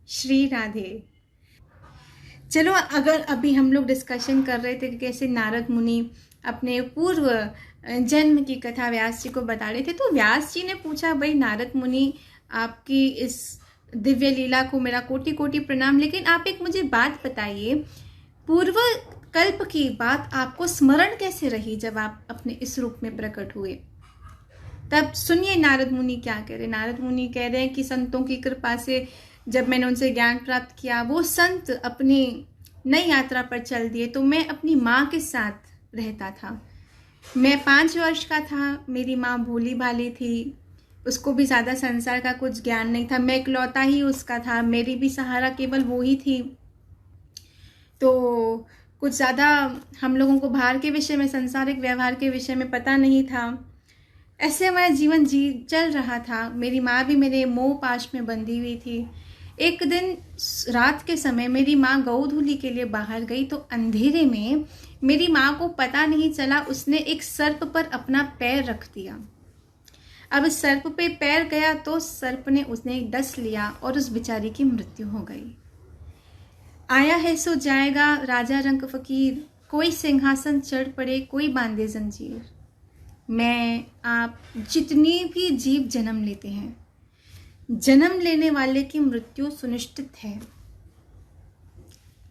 श्री राधे। चलो, अगर अभी हम लोग डिस्कशन कर रहे थे कि कैसे नारद मुनि अपने पूर्व जन्म की कथा व्यास जी को बता रहे थे, तो व्यास जी ने पूछा, भाई नारद मुनि, आपकी इस दिव्य लीला को मेरा कोटि कोटि प्रणाम, लेकिन आप एक मुझे बात बताइए, पूर्व कल्प की बात आपको स्मरण कैसे रही जब आप अपने इस रूप में प्रकट हुए? तब सुनिए नारद मुनि क्या कह रहे। नारद मुनि कह रहे हैं कि संतों की कृपा से जब मैंने उनसे ज्ञान प्राप्त किया, वो संत अपनी नई यात्रा पर चल दिए, तो मैं अपनी माँ के साथ रहता था। मैं 5 वर्ष का था, मेरी माँ भोली भाली थी, उसको भी ज़्यादा संसार का कुछ ज्ञान नहीं था, मैं इकलौता ही उसका था, मेरी भी सहारा केवल वो ही थी। तो कुछ ज़्यादा हम लोगों को बाहर के विषय में, सांसारिक व्यवहार के विषय में पता नहीं था। ऐसे हमारा जीवन चल रहा था। मेरी माँ भी मेरे मोह पाश में बंधी हुई थी। एक दिन रात के समय मेरी माँ गऊ धूली के लिए बाहर गई, तो अंधेरे में मेरी माँ को पता नहीं चला, उसने एक सर्प पर अपना पैर रख दिया। अब सर्प पे पैर गया तो सर्प ने उसने डस लिया और उस बेचारी की मृत्यु हो गई। आया है सो जाएगा, राजा रंग फकीर, कोई सिंहासन चढ़ पड़े, कोई बांधे जंजीर। मैं, आप, जितनी भी जीव जन्म लेते हैं, जन्म लेने वाले की मृत्यु सुनिश्चित है।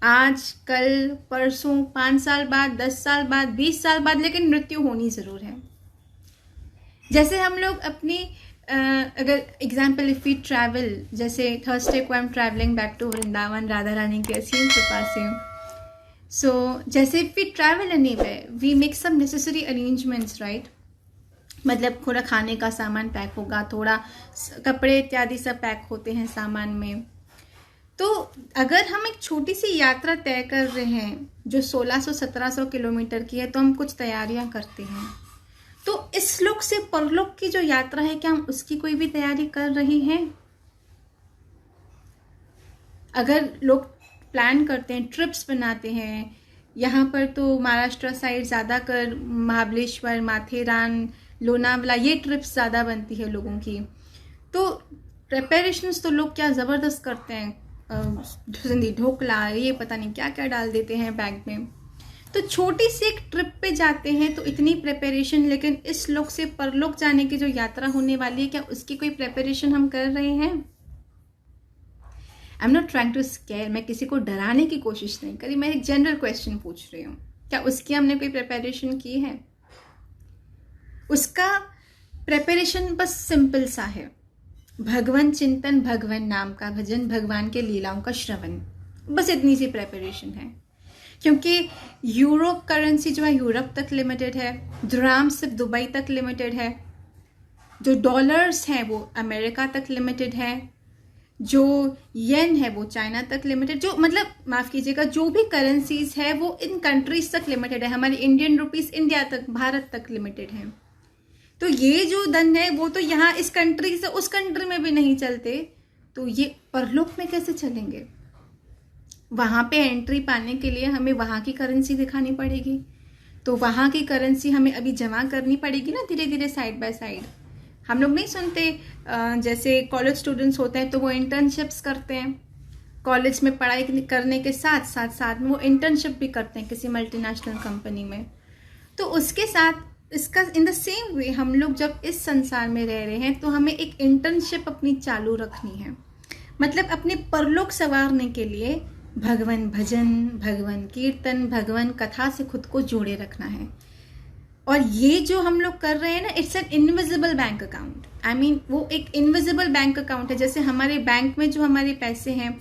आज, कल, परसों, 5 साल बाद, 10 साल बाद, 20 साल बाद, लेकिन मृत्यु होनी जरूर है। जैसे हम लोग अपनी अगर एग्जाम्पल, इफ वी ट्रैवल, जैसे थर्सडे को I am travelling back to Vrindavan, Radha Rani की असीम कृपा से। सो जैसे if we travel anywhere, we make some necessary arrangements, right? मतलब थोड़ा खाने का सामान पैक होगा, थोड़ा कपड़े इत्यादि सब पैक होते हैं सामान में। तो अगर हम एक छोटी सी यात्रा तय कर रहे हैं जो 1600-1700 किलोमीटर की है, तो हम कुछ तैयारियां करते हैं। तो इस लोक से परलोक की जो यात्रा है, क्या हम उसकी कोई भी तैयारी कर रहे हैं? अगर लोग प्लान करते हैं, ट्रिप्स बनाते हैं, यहाँ पर तो महाराष्ट्र साइड ज़्यादा कर महाबलेश्वर, माथेरान, लोनावला, ये ट्रिप्स ज़्यादा बनती है लोगों की। तो प्रिपरेशंस तो लोग क्या ज़बरदस्त करते हैं, ढोकला, ये पता नहीं क्या क्या डाल देते हैं बैग में। तो छोटी सी एक ट्रिप पे जाते हैं तो इतनी प्रिपरेशन, लेकिन इस लोक से परलोक जाने की जो यात्रा होने वाली है, क्या उसकी कोई प्रिपरेशन हम कर रहे हैं? I am not trying to scare, मैं किसी को डराने की कोशिश नहीं करी, मैं एक जनरल क्वेश्चन पूछ रही हूँ, क्या उसकी हमने कोई प्रिपरेशन की है? उसका प्रिपरेशन बस सिंपल सा है, भगवान चिंतन, भगवान नाम का भजन, भगवान के लीलाओं का श्रवण, बस इतनी सी प्रिपरेशन है। क्योंकि यूरोप करेंसी जो है यूरोप तक लिमिटेड है, द्राम सिर्फ दुबई तक लिमिटेड है, जो डॉलर्स हैं वो अमेरिका तक लिमिटेड है, जो येन है वो चाइना तक लिमिटेड, जो मतलब माफ कीजिएगा, जो भी करेंसीज है वो इन कंट्रीज तक लिमिटेड है। हमारी इंडियन रुपीस इंडिया तक, भारत तक लिमिटेड है। तो ये जो धन है वो तो यहाँ इस कंट्री से उस कंट्री में भी नहीं चलते, तो ये परलोक में कैसे चलेंगे? वहां पे एंट्री पाने के लिए हमें वहां की करेंसी दिखानी पड़ेगी, तो वहां की करेंसी हमें अभी जमा करनी पड़ेगी ना, धीरे धीरे साइड बाय साइड। हम लोग नहीं सुनते, जैसे कॉलेज स्टूडेंट्स होते हैं तो वो इंटर्नशिप्स करते हैं, कॉलेज में पढ़ाई करने के साथ साथ साथ में वो इंटर्नशिप भी करते हैं किसी मल्टीनेशनल कंपनी में। तो उसके साथ इसका इन द सेम वे हम लोग जब इस संसार में रह रहे हैं, तो हमें एक इंटर्नशिप अपनी चालू रखनी है। मतलब अपने परलोक संवारने के लिए भगवान भजन, भगवान कीर्तन, भगवान कथा से खुद को जोड़े रखना है। और ये जो हम लोग कर रहे हैं ना, it's an invisible bank account. I mean वो एक इनविजिबल बैंक अकाउंट है। जैसे हमारे बैंक में जो हमारे पैसे हैं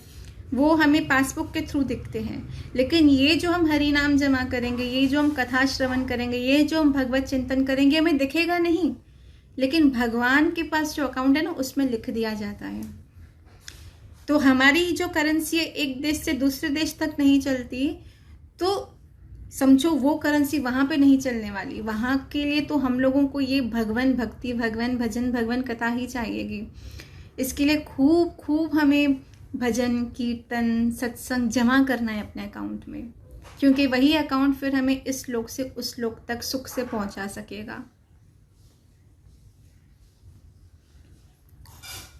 वो हमें पासबुक के थ्रू दिखते हैं, लेकिन ये जो हम हरि नाम जमा करेंगे, ये जो हम कथा श्रवण करेंगे, ये जो हम भगवत चिंतन करेंगे, हमें दिखेगा नहीं, लेकिन भगवान के पास जो अकाउंट है ना उसमें लिख दिया जाता है। तो हमारी जो करेंसी है एक देश से दूसरे देश तक नहीं चलती, तो समझो वो करेंसी वहां पे नहीं चलने वाली। वहां के लिए तो हम लोगों को ये भगवान भक्ति, भगवान भजन, भगवान कथा ही चाहिएगी। इसके लिए खूब खूब हमें भजन, कीर्तन, सत्संग जमा करना है अपने अकाउंट में, क्योंकि वही अकाउंट फिर हमें इस लोक से उस लोक तक सुख से पहुंचा सकेगा।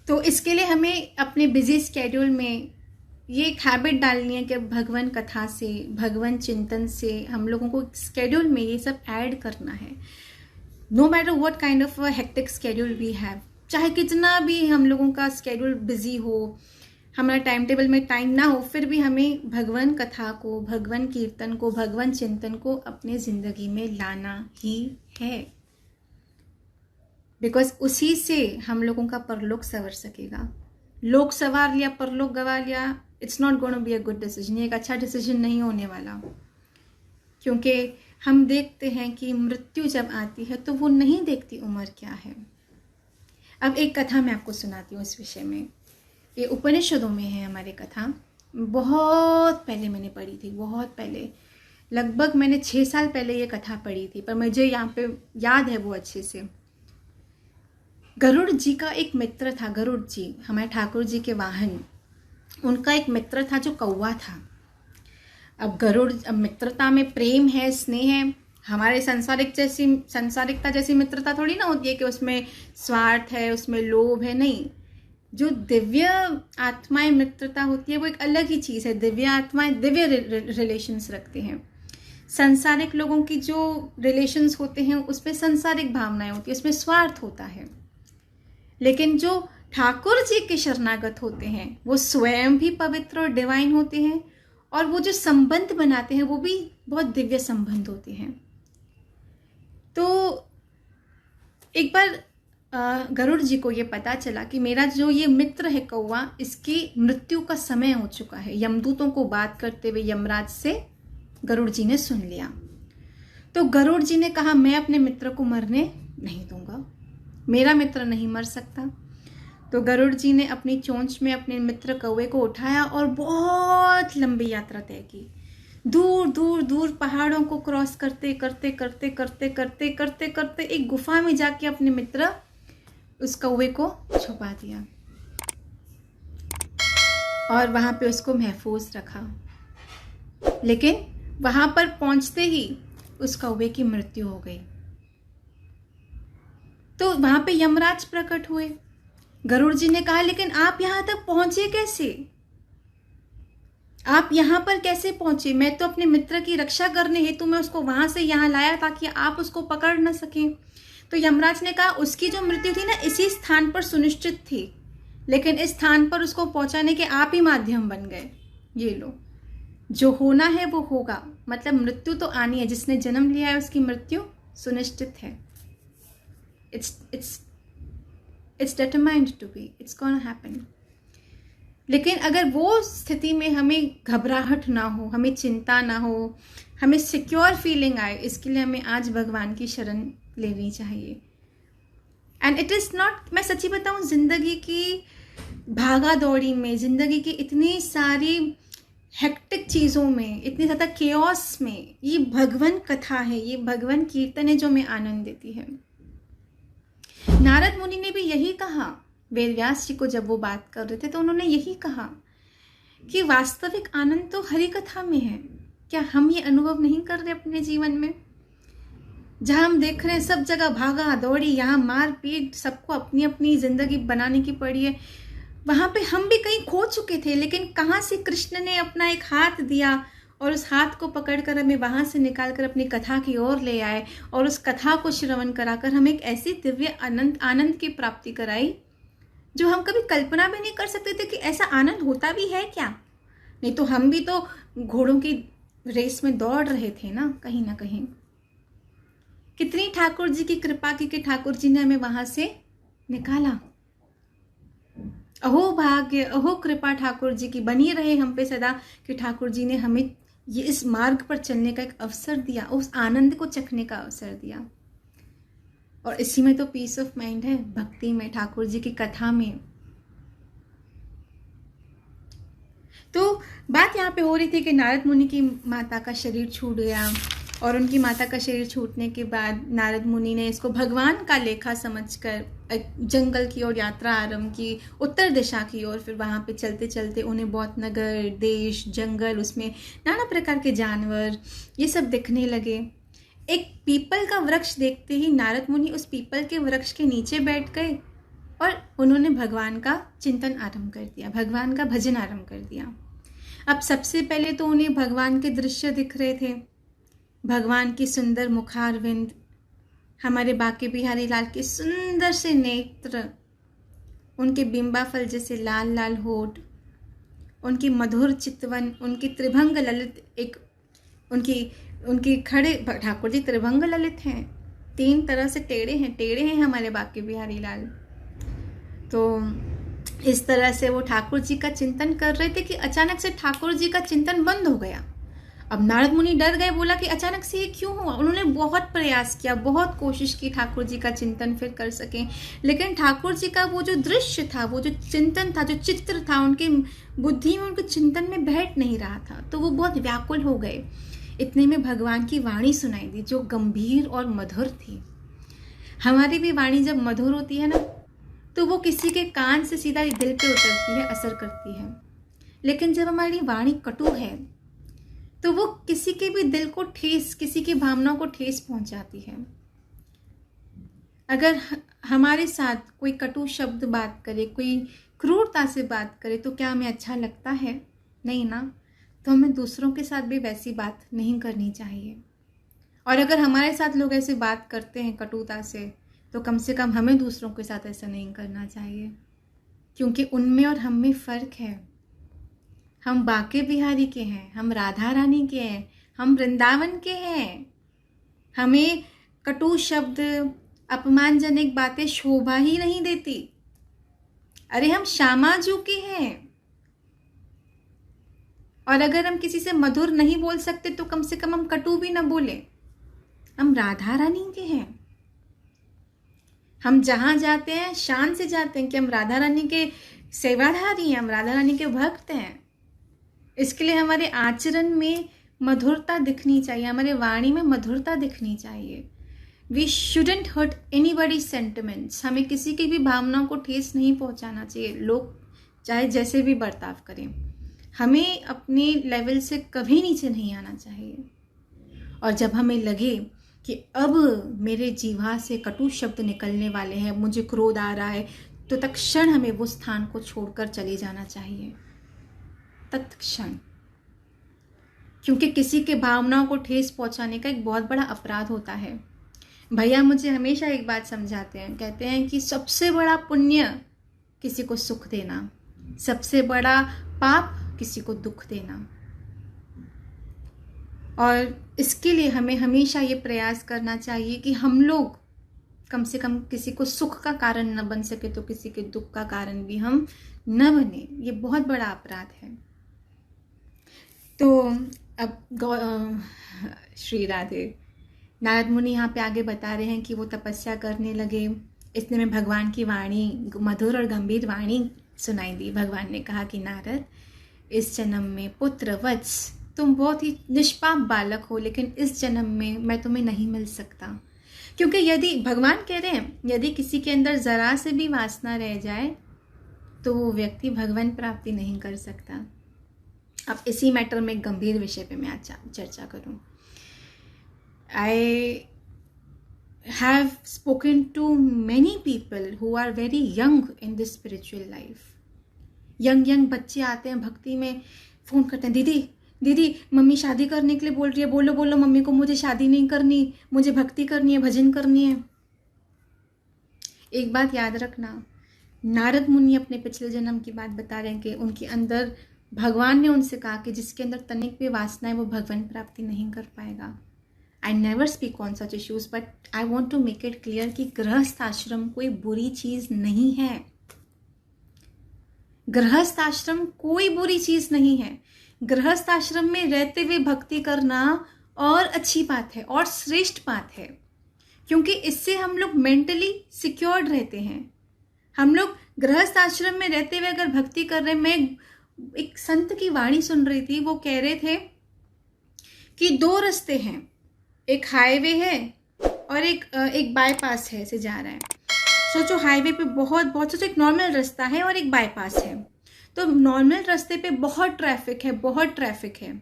तो इसके लिए हमें अपने बिजी स्केड्यूल में ये एक हैबिट डालनी है कि भगवान कथा से, भगवान चिंतन से हम लोगों को स्केड्यूल में ये सब ऐड करना है। No matter what kind of hectic schedule we have, चाहे कितना भी हम लोगों का स्केड्यूल बिजी हो, हमारा टाइम टेबल में टाइम ना हो, फिर भी हमें भगवान कथा को, भगवान कीर्तन को, भगवान चिंतन को अपने ज़िंदगी में लाना ही है, बिकॉज उसी से हम लोगों का परलोक संवर सकेगा। लोक संवार लिया, परलोक गवा लिया, it's not going to be a good decision. ये एक अच्छा डिसीजन नहीं होने वाला, क्योंकि हम देखते हैं कि मृत्यु जब आती है तो वो नहीं देखती उम्र क्या है। अब एक कथा मैं आपको सुनाती हूँ इस विषय में। ये उपनिषदों में है हमारी कथा, बहुत पहले मैंने पढ़ी थी, बहुत पहले, लगभग मैंने 6 साल पहले ये कथा पढ़ी थी, पर मुझे यहाँ पे याद है वो अच्छे से। गरुड़ जी का एक मित्र था, गरुड़ जी हमारे ठाकुर जी के वाहन, उनका एक मित्र था जो कौवा था। अब मित्रता में प्रेम है, स्नेह है, हमारे संसारिकता जैसी मित्रता थोड़ी ना होती है कि उसमें स्वार्थ है, उसमें लोभ है, नहीं। जो दिव्य आत्माएं मित्रता होती है वो एक अलग ही चीज़ है। दिव्य आत्माएं दिव्य रिलेशंस रखते हैं। सांसारिक लोगों की जो रिलेशंस होते हैं उसमें सांसारिक भावनाएं होती है, उसमें स्वार्थ होता है। लेकिन जो ठाकुर जी के शरणागत होते हैं वो स्वयं भी पवित्र और डिवाइन होते हैं, और वो जो संबंध बनाते हैं वो भी बहुत दिव्य संबंध होते हैं। तो एक बार गरुड़ जी को ये पता चला कि मेरा जो ये मित्र है कौवा, इसकी मृत्यु का समय हो चुका है। यमदूतों को बात करते हुए यमराज से गरुड़ जी ने सुन लिया। तो गरुड़ जी ने कहा, मैं अपने मित्र को मरने नहीं दूंगा, मेरा मित्र नहीं मर सकता। तो गरुड़ जी ने अपनी चोंच में अपने मित्र कौवे को उठाया और बहुत लंबी यात्रा तय की। दूर दूर दूर पहाड़ों को क्रॉस करते करते करते करते करते करते करते एक गुफा में जाके अपने मित्र उस कौवे को छुपा दिया और वहां पे उसको महफूज रखा। लेकिन वहां पर पहुंचते ही उस कौवे की मृत्यु हो गई। तो वहां पे यमराज प्रकट हुए। गरुड़ जी ने कहा, लेकिन आप यहां तक पहुंचे कैसे? आप यहां पर कैसे पहुंचे? मैं तो अपने मित्र की रक्षा करने हेतु मैं उसको वहां से यहां लाया ताकि आप उसको पकड़ न सकें। तो यमराज ने कहा, उसकी जो मृत्यु थी ना इसी स्थान पर सुनिश्चित थी, लेकिन इस स्थान पर उसको पहुंचाने के आप ही माध्यम बन गए। ये लो, जो होना है वो होगा, मतलब मृत्यु तो आनी है। जिसने जन्म लिया है उसकी मृत्यु सुनिश्चित है। It's determined to be, it's gonna happen। लेकिन अगर वो स्थिति में हमें घबराहट ना हो, हमें चिंता ना हो, हमें सिक्योर फीलिंग आए, इसके लिए हमें आज भगवान की शरण लेनी चाहिए। एंड इट इज़ नॉट, मैं सच्ची बताऊं, जिंदगी की भागा दौड़ी में, जिंदगी की इतनी सारी हेक्टिक चीज़ों में, इतनी ज़्यादा केओस में, ये भगवान कथा है, ये भगवान कीर्तन है जो हमें आनंद देती है। नारद मुनि ने भी यही कहा, वेद व्यास जी को जब वो बात कर रहे थे तो उन्होंने यही कहा कि वास्तविक आनंद तो हरि कथा में है। क्या हम ये अनुभव नहीं कर रहे अपने जीवन में? जहां हम देख रहे हैं सब जगह भागा दौड़ी, यहाँ मार पीट, सबको अपनी अपनी जिंदगी बनाने की पड़ी है, वहां पे हम भी कहीं खो चुके थे। लेकिन कहाँ से कृष्ण ने अपना एक हाथ दिया और उस हाथ को पकड़कर हमें वहां से निकालकर अपनी कथा की ओर ले आए और उस कथा को श्रवण कराकर हमें एक ऐसी दिव्य आनंद की प्राप्ति कराई जो हम कभी कल्पना भी नहीं कर सकते थे कि ऐसा आनंद होता भी है क्या। नहीं तो हम भी तो घोड़ों की रेस में दौड़ रहे थे ना कहीं। कितनी ठाकुर जी की कृपा की कि ठाकुर जी ने हमें वहां से निकाला। अहो भाग्य, अहो कृपा ठाकुर जी की बनी रहे हम पे सदा कि ठाकुर जी ने हमें ये इस मार्ग पर चलने का एक अवसर दिया, उस आनंद को चखने का अवसर दिया। और इसी में तो पीस ऑफ माइंड है, भक्ति में, ठाकुर जी की कथा में। तो बात यहाँ पे हो रही थी कि नारद मुनि की माता का शरीर छूट गया और उनकी माता का शरीर छूटने के बाद नारद मुनि ने इसको भगवान का लेखा समझकर जंगल की ओर यात्रा आरंभ की, उत्तर दिशा की ओर। फिर वहाँ पे चलते चलते उन्हें बहुत नगर, देश, जंगल, उसमें नाना प्रकार के जानवर, ये सब दिखने लगे। एक पीपल का वृक्ष देखते ही नारद मुनि उस पीपल के वृक्ष के नीचे बैठ गए और उन्होंने भगवान का चिंतन आरंभ कर दिया, भगवान का भजन आरंभ कर दिया। अब सबसे पहले तो उन्हें भगवान के दृश्य दिख रहे थे, भगवान की सुंदर मुखारविंद, हमारे बांके बिहारी लाल के सुंदर से नेत्र, उनके बिंबा फल जैसे लाल लाल होठ, उनकी मधुर चितवन, उनकी त्रिभंग ललित, एक उनकी खड़े ठाकुर जी त्रिभंग ललित हैं, 3 तरह से टेढ़े हैं हमारे बांके बिहारी लाल। तो इस तरह से वो ठाकुर जी का चिंतन कर रहे थे कि अचानक से ठाकुर जी का चिंतन बंद हो गया। अब नारद मुनि डर गए, बोला कि अचानक से ये क्यों हुआ। उन्होंने बहुत प्रयास किया, बहुत कोशिश की ठाकुर जी का चिंतन फिर कर सकें, लेकिन ठाकुर जी का वो जो दृश्य था, वो जो चिंतन था, जो चित्र था, उनकी बुद्धि में, उनके चिंतन में बैठ नहीं रहा था। तो वो बहुत व्याकुल हो गए। इतने में भगवान की वाणी सुनाई दी, जो गंभीर और मधुर थी। हमारी भी वाणी जब मधुर होती है ना, तो वो किसी के कान से सीधा दिल पे उतरती है, असर करती है। लेकिन जब हमारी वाणी कटु है, तो वो किसी के भी दिल को ठेस, किसी की भावनाओं को ठेस पहुंचाती है। अगर हमारे साथ कोई कटु शब्द बात करे, कोई क्रूरता से बात करे, तो क्या हमें अच्छा लगता है? नहीं ना। तो हमें दूसरों के साथ भी वैसी बात नहीं करनी चाहिए। और अगर हमारे साथ लोग ऐसे बात करते हैं कटुता से, तो कम से कम हमें दूसरों के साथ ऐसा नहीं करना चाहिए, क्योंकि उनमें और हम में फ़र्क है। हम बांके बिहारी के हैं, हम राधा रानी के हैं, हम वृंदावन के हैं। हमें कटु शब्द, अपमानजनक बातें शोभा ही नहीं देती। अरे हम श्यामाजू के हैं। और अगर हम किसी से मधुर नहीं बोल सकते, तो कम से कम हम कटु भी ना बोले। हम राधा रानी के हैं। हम जहां जाते हैं शान से जाते हैं कि हम राधा रानी के सेवाधारी हैं, हम राधा रानी के भक्त हैं। इसके लिए हमारे आचरण में मधुरता दिखनी चाहिए, हमारे वाणी में मधुरता दिखनी चाहिए। We shouldn't hurt anybody sentiments. हमें किसी की भी भावनाओं को ठेस नहीं पहुंचाना चाहिए, लोग चाहे जैसे भी बर्ताव करें। हमें अपने लेवल से कभी नीचे नहीं आना चाहिए। और जब हमें लगे कि अब मेरे जीवा से कटु शब्द निकलने वाले हैं, मुझे क्रोध आ रहा है, तो तत्क्षण हमें वो स्थान को छोड़कर चले जाना चाहिए, तत्क्षण। क्योंकि किसी के भावनाओं को ठेस पहुंचाने का एक बहुत बड़ा अपराध होता है। भैया मुझे हमेशा एक बात समझाते हैं, कहते हैं कि सबसे बड़ा पुण्य किसी को सुख देना, सबसे बड़ा पाप किसी को दुख देना। और इसके लिए हमें हमेशा ये प्रयास करना चाहिए कि हम लोग कम से कम किसी को सुख का कारण न बन सके, तो किसी के दुख का कारण भी हम न बने। ये बहुत बड़ा अपराध है। तो अब श्री राधे, नारद मुनि यहाँ पे आगे बता रहे हैं कि वो तपस्या करने लगे। इतने में भगवान की वाणी, मधुर और गंभीर वाणी सुनाई दी। भगवान ने कहा कि नारद, इस जन्म में पुत्र वत्स, तुम बहुत ही निष्पाप बालक हो, लेकिन इस जन्म में मैं तुम्हें नहीं मिल सकता। क्योंकि यदि भगवान कह रहे हैं, यदि किसी के अंदर जरा से भी वासना रह जाए, तो वो व्यक्ति भगवान प्राप्ति नहीं कर सकता। अब इसी मैटर में गंभीर विषय पे मैं आज चर्चा करूं। I have spoken to many people who are very young in this spiritual life. Young बच्चे आते हैं भक्ति में, फ़ोन करते हैं, दीदी दीदी मम्मी शादी करने के लिए बोल रही है, बोलो बोलो मम्मी को, मुझे शादी नहीं करनी, मुझे भक्ति करनी है, भजन करनी है। एक बात याद रखना, नारद मुनि अपने पिछले जन्म की बात बता रहे हैं कि उनके अंदर भगवान ने उनसे कहा कि जिसके अंदर तनिक भी वासना है वो भगवान प्राप्ति नहीं कर पाएगा। I never speak on such issues, but I want to make it clear कि गृहस्थ आश्रम कोई बुरी चीज नहीं है। गृहस्थ आश्रम कोई बुरी चीज नहीं है। गृहस्थ आश्रम में रहते हुए भक्ति करना और अच्छी बात है और श्रेष्ठ बात है, क्योंकि इससे हम लोग मेंटली सिक्योर्ड रहते हैं। हम लोग गृहस्थ आश्रम में रहते हुए अगर भक्ति कर रहे हैं, मैं एक संत की वाणी सुन रही थी, वो कह रहे थे कि 2 रास्ते हैं, एक हाईवे है और एक बाईपास है, से जा रहा है। सोचो हाईवे पे बहुत सोचो एक नॉर्मल रास्ता है और एक बाईपास है। तो नॉर्मल रास्ते पे बहुत ट्रैफिक है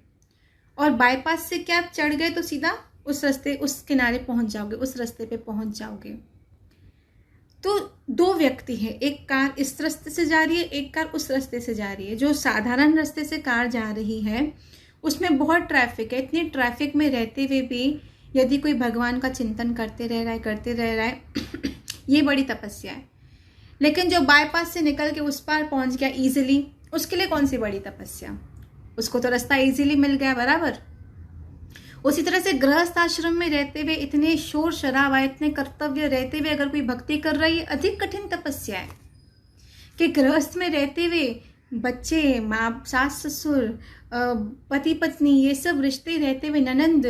और बाईपास से क्या आप चढ़ गए तो सीधा उस किनारे पहुंच जाओगे, उस रास्ते पे पहुंच जाओगे। तो दो व्यक्ति हैं, एक कार इस रास्ते से जा रही है, एक कार उस रास्ते से जा रही है। जो साधारण रास्ते से कार जा रही है उसमें बहुत ट्रैफिक है। इतनी ट्रैफिक में रहते हुए भी यदि कोई भगवान का चिंतन करते रह रहा है ये बड़ी तपस्या है। लेकिन जो बाईपास से निकल के उस पार पहुंच गया इजीली, उसके लिए कौन सी बड़ी तपस्या, उसको तो रास्ता इजीली मिल गया, बराबर। उसी तरह से गृहस्थ आश्रम में रहते हुए इतने शोर शराबा, इतने कर्तव्य रहते हुए अगर कोई भक्ति कर रहा है, ये अधिक कठिन तपस्या है। कि गृहस्थ में रहते हुए बच्चे, माँ, सास ससुर, पति पत्नी, ये सब रिश्ते रहते हुए, ननंद,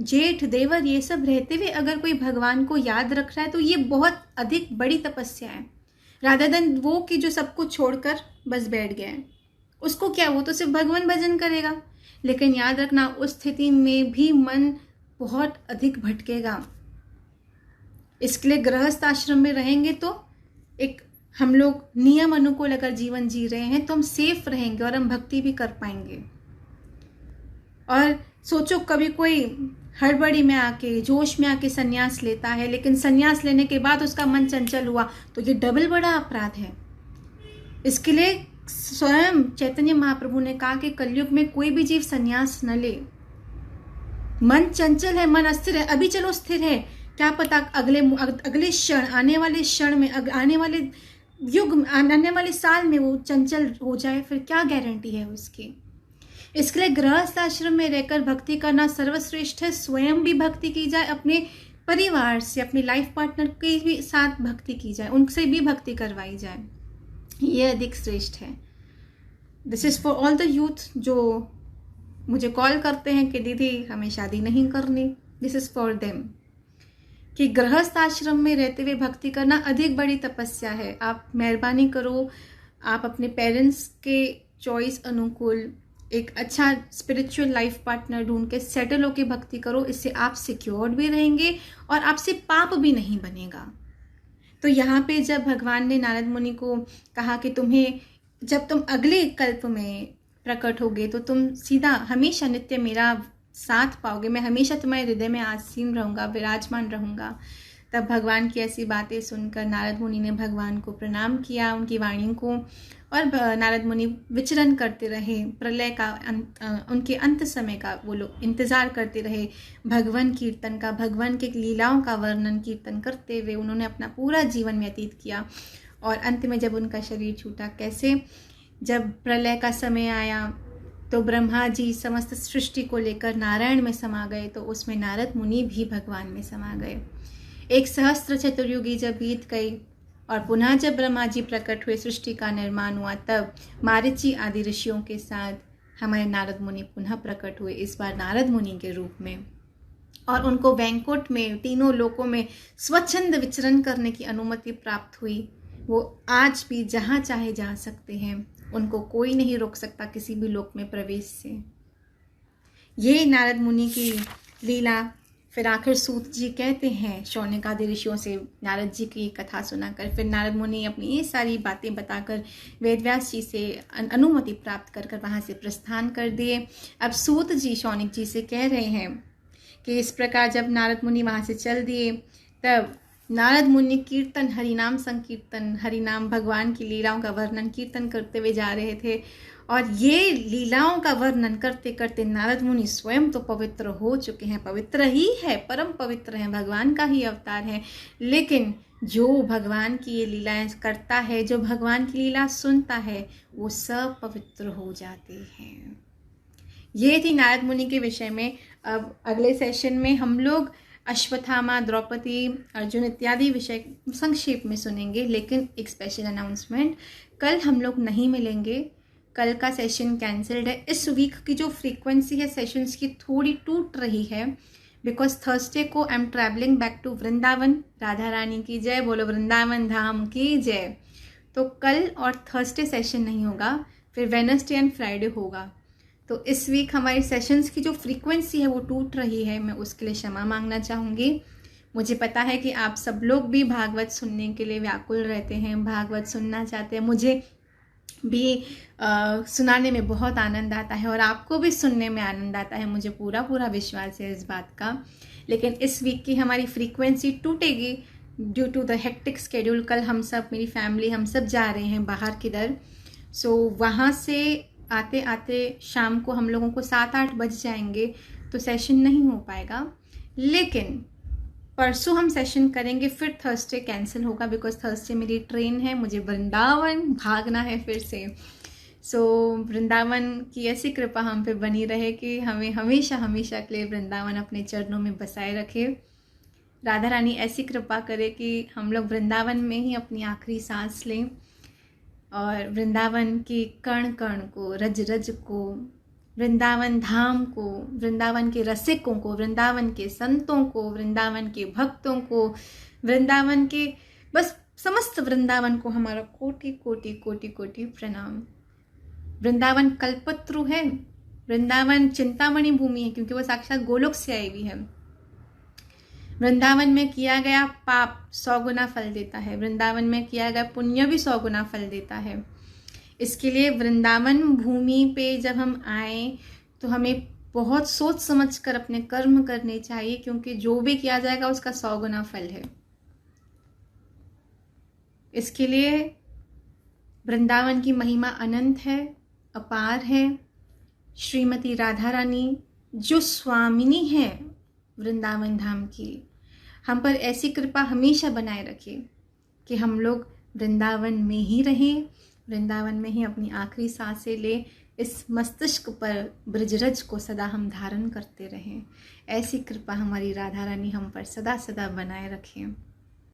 जेठ, देवर, ये सब रहते हुए अगर कोई भगवान को याद रख रहा है तो ये बहुत अधिक बड़ी तपस्या है। रादर देन वो कि जो सब कुछ छोड़कर बस बैठ गया है, उसको क्या, वो तो सिर्फ भगवान भजन करेगा। लेकिन याद रखना उस स्थिति में भी मन बहुत अधिक भटकेगा। इसके लिए गृहस्थ आश्रम में रहेंगे तो एक हम लोग नियम अनुकूल अगर जीवन जी रहे हैं तो हम सेफ रहेंगे और हम भक्ति भी कर पाएंगे। और सोचो कभी कोई हड़बड़ी में आके, जोश में आके संन्यास लेता है, लेकिन संन्यास लेने के बाद उसका मन चंचल हुआ तो ये डबल बड़ा अपराध है। इसके लिए स्वयं चैतन्य महाप्रभु ने कहा कि कलयुग में कोई भी जीव संन्यास न ले। मन चंचल है, मन अस्थिर है, अभी चलो स्थिर है, क्या पता अगले क्षण, आने वाले क्षण में, आने वाले युग, आने वाले साल में वो चंचल हो जाए, फिर क्या गारंटी है उसकी। इसके लिए गृहस्थ आश्रम में रहकर भक्ति करना सर्वश्रेष्ठ है। स्वयं भी भक्ति की जाए, अपने परिवार से, अपने लाइफ पार्टनर के भी साथ भक्ति की जाए, उनसे भी भक्ति करवाई जाए, ये अधिक श्रेष्ठ है। This is for all the youth जो मुझे कॉल करते हैं कि दीदी हमें शादी नहीं करनी। दिस इज़ फॉर देम कि गृहस्थ आश्रम में रहते हुए भक्ति करना अधिक बड़ी तपस्या है। आप मेहरबानी करो, आप अपने पेरेंट्स के चॉइस अनुकूल एक अच्छा स्पिरिचुअल लाइफ पार्टनर ढूंढ के सेटल होकर भक्ति करो। इससे आप सिक्योर्ड भी रहेंगे और आपसे पाप भी नहीं बनेगा। तो यहाँ पे जब भगवान ने नारद मुनि को कहा कि तुम्हें, जब तुम अगले कल्प में प्रकट होगे तो तुम सीधा हमेशा नित्य मेरा साथ पाओगे, मैं हमेशा तुम्हारे हृदय में आसीन रहूँगा, विराजमान रहूँगा। तब भगवान की ऐसी बातें सुनकर नारद मुनि ने भगवान को प्रणाम किया, उनकी वाणी को, और नारद मुनि विचरण करते रहे। प्रलय का उनके अंत समय का वो लोग इंतज़ार करते रहे। भगवान कीर्तन का, भगवान के लीलाओं का वर्णन कीर्तन करते हुए उन्होंने अपना पूरा जीवन व्यतीत किया। और अंत में जब उनका शरीर छूटा, कैसे, जब प्रलय का समय आया तो ब्रह्मा जी समस्त सृष्टि को लेकर नारायण में समा गए, तो उसमें नारद मुनि भी भगवान में समा गए। एक सहस्त्र चतुर्युगी जब बीत गई और पुनः जब ब्रह्मा जी प्रकट हुए, सृष्टि का निर्माण हुआ, तब मारीची आदि ऋषियों के साथ हमारे नारद मुनि पुनः प्रकट हुए, इस बार नारद मुनि के रूप में। और उनको वैकुंठ में, तीनों लोकों में स्वच्छंद विचरण करने की अनुमति प्राप्त हुई। वो आज भी जहाँ चाहे जा सकते हैं, उनको कोई नहीं रोक सकता किसी भी लोक में प्रवेश से। ये नारद मुनि की लीला। फिर आखिर सूत जी कहते हैं शौनक आदि ऋषियों से नारद जी की कथा सुनाकर, फिर नारद मुनि अपनी ये सारी बातें बताकर वेदव्यास जी से अनुमति प्राप्त कर वहाँ से प्रस्थान कर दिए। अब सूत जी शौनक जी से कह रहे हैं कि इस प्रकार जब नारद मुनि वहाँ से चल दिए, तब नारद मुनि कीर्तन, हरिनाम संकीर्तन, हरिनाम भगवान की लीलाओं का वर्णन कीर्तन करते हुए जा रहे थे। और ये लीलाओं का वर्णन करते करते नारद मुनि स्वयं तो पवित्र हो चुके हैं, पवित्र ही है, परम पवित्र हैं, भगवान का ही अवतार है। लेकिन जो भगवान की ये लीलाएं करता है, जो भगवान की लीला सुनता है, वो सब पवित्र हो जाते हैं। ये थी नारद मुनि के विषय में। अब अगले सेशन में हम लोग अश्वत्थामा, द्रौपदी, अर्जुन इत्यादि विषय संक्षेप में सुनेंगे। लेकिन एक स्पेशल अनाउंसमेंट, कल हम लोग नहीं मिलेंगे, कल का सेशन कैंसिल्ड है। इस वीक की जो फ्रीक्वेंसी है सेशंस की थोड़ी टूट रही है, बिकॉज थर्सडे को I am travelling back to Vrindavan. Radha Rani की जय, बोलो वृंदावन धाम की जय। तो कल और थर्सडे सेशन नहीं होगा, फिर वेडनेसडे एंड फ्राइडे होगा। तो इस वीक हमारी सेशंस की जो फ्रीक्वेंसी है वो टूट रही है, मैं उसके लिए क्षमा मांगना चाहूँगी। मुझे पता है कि आप सब लोग भी भागवत सुनने के लिए व्याकुल रहते हैं, भागवत सुनना चाहते हैं। मुझे भी सुनाने में बहुत आनंद आता है और आपको भी सुनने में आनंद आता है, मुझे पूरा पूरा विश्वास है इस बात का। लेकिन इस वीक की हमारी फ्रीक्वेंसी टूटेगी, due to the hectic schedule कल हम सब, मेरी फैमिली, हम सब जा रहे हैं बाहर किधर। सो वहाँ से आते आते शाम को हम लोगों को 7-8 बज जाएंगे, तो सेशन नहीं हो पाएगा। लेकिन परसों हम सेशन करेंगे, फिर थर्सडे कैंसिल होगा बिकॉज थर्सडे मेरी ट्रेन है, मुझे वृंदावन भागना है फिर से। सो वृंदावन की ऐसी कृपा हम पे बनी रहे कि हमें हमेशा हमेशा के लिए वृंदावन अपने चरणों में बसाए रखे। राधा रानी ऐसी कृपा करे कि हम लोग वृंदावन में ही अपनी आखिरी सांस लें और वृंदावन की कण कण को, रज रज को, वृंदावन धाम को, वृंदावन के रसिकों को, वृंदावन के संतों को, वृंदावन के भक्तों को, वृंदावन के बस समस्त वृंदावन को हमारा कोटि कोटि कोटि कोटि प्रणाम। वृंदावन कल्पत्रु है, वृंदावन चिंतामणि भूमि है क्योंकि वो साक्षात गोलोक से आई हुई है। वृंदावन में किया गया पाप 100 गुना फल देता है, वृंदावन में किया गया पुण्य भी 100 गुना फल देता है। इसके लिए वृंदावन भूमि पे जब हम आए तो हमें बहुत सोच समझ कर अपने कर्म करने चाहिए, क्योंकि जो भी किया जाएगा उसका 100 गुना फल है। इसके लिए वृंदावन की महिमा अनंत है, अपार है। श्रीमती राधा रानी जो स्वामिनी है वृंदावन धाम की, हम पर ऐसी कृपा हमेशा बनाए रखे कि हम लोग वृंदावन में ही रहें, वृंदावन में ही अपनी आखिरी सांसें ले, इस मस्तिष्क पर ब्रजरज को सदा हम धारण करते रहें। ऐसी कृपा हमारी राधा रानी हम पर सदा सदा बनाए रखें।